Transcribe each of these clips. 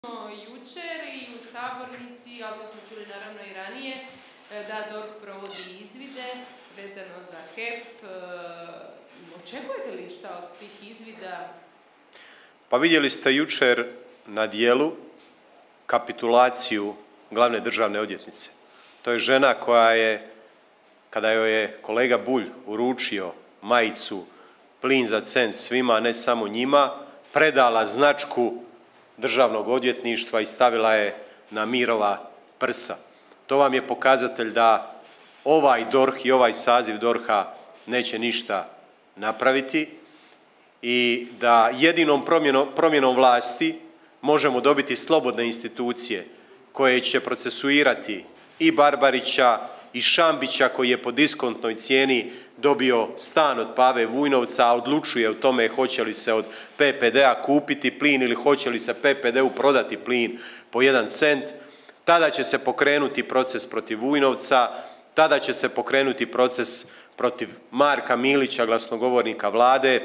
Jučer i u sabornici, ali to smo čuli naravno i ranije, da DORH provodi izvide vezano za HEP. Očekujete li šta od tih izvida? Pa vidjeli ste jučer na dijelu kapitulaciju glavne državne odvjetnice. To je žena koja je, kada joj je kolega Bulj uručio majicu plin za cent svima, ne samo njima, predala značku državnog odvjetništva i stavila je na Mirova prsa. To vam je pokazatelj da ovaj DORH i ovaj saziv DORH-a neće ništa napraviti i da jedinom promjenom vlasti možemo dobiti slobodne institucije koje će procesuirati i Barbarića i Šambića koji je po diskontnoj cijeni dobio stan od Pave Vujnovca, a odlučuje o tome hoće li se od PPD-a kupiti plin ili hoće li se PPD-u prodati plin po 1 cent. Tada će se pokrenuti proces protiv Vujnovca, tada će se pokrenuti proces protiv Marka Milića, glasnogovornika vlade,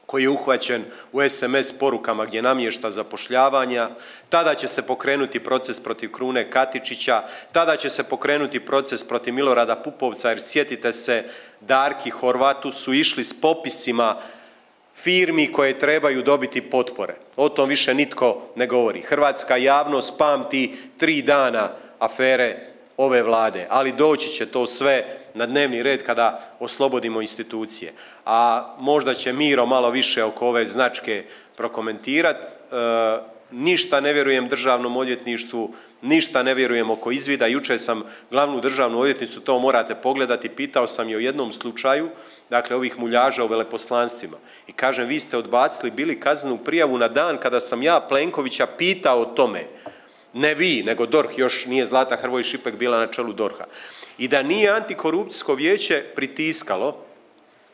koji je uhvaćen u SMS porukama gdje namješta zapošljavanja, tada će se pokrenuti proces protiv Krune Katičića, tada će se pokrenuti proces protiv Milorada Pupovca, jer sjetite se, Darki Horvatu su išli s popisima firmi koje trebaju dobiti potpore. O tom više nitko ne govori. Hrvatska javnost pamti 3 dana afere ove vlade, ali doći će to sve na dnevni red kada oslobodimo institucije. A možda će Miro malo više oko ove značke prokomentirati. Ništa ne vjerujem državnom odvjetništvu, ništa ne vjerujem oko izvida. Jučer sam glavnu državnu odvjetnicu, to morate pogledati, pitao sam je o jednom slučaju, dakle ovih muljaža u veleposlanstvima. I kažem, vi ste odbacili bili kaznenu prijavu na dan kada sam ja Plenkovića pitao o tome. Ne vi, nego DORH, još nije Zlata Hrvoj Šipek bila na čelu DORH-a. I da nije antikorupcijsko vijeće pritiskalo,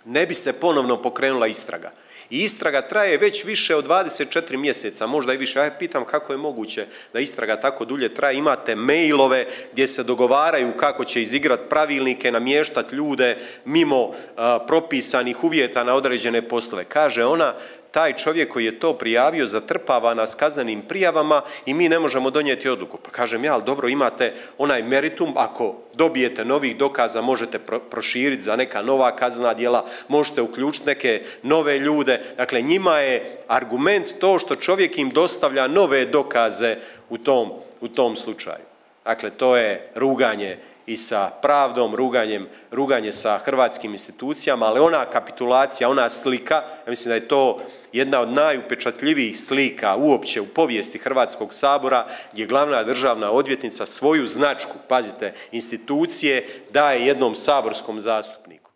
ne bi se ponovno pokrenula istraga. I istraga traje već više od 24 mjeseca, možda i više. Ja pitam kako je moguće da istraga tako dulje traje. Imate mailove gdje se dogovaraju kako će izigrati pravilnike, namještati ljude mimo propisanih uvjeta na određene poslove. Kaže ona, taj čovjek koji je to prijavio zatrpava nas kaznenim prijavama i mi ne možemo donijeti odluku. Pa kažem ja, ali dobro, imate onaj meritum, ako dobijete novih dokaza možete proširiti za neka nova kaznena djela, možete uključiti neke nove ljude. Dakle, njima je argument to što čovjek im dostavlja nove dokaze u tom slučaju. Dakle, to je ruganje i sa pravdom, ruganje sa hrvatskim institucijama, ali ona kapitulacija, ona slika, ja mislim da je to jedna od najupečatljivijih slika uopće u povijesti Hrvatskog sabora, gdje glavna državna odvjetnica svoju značku, pazite, institucije daje jednom saborskom zastupniku.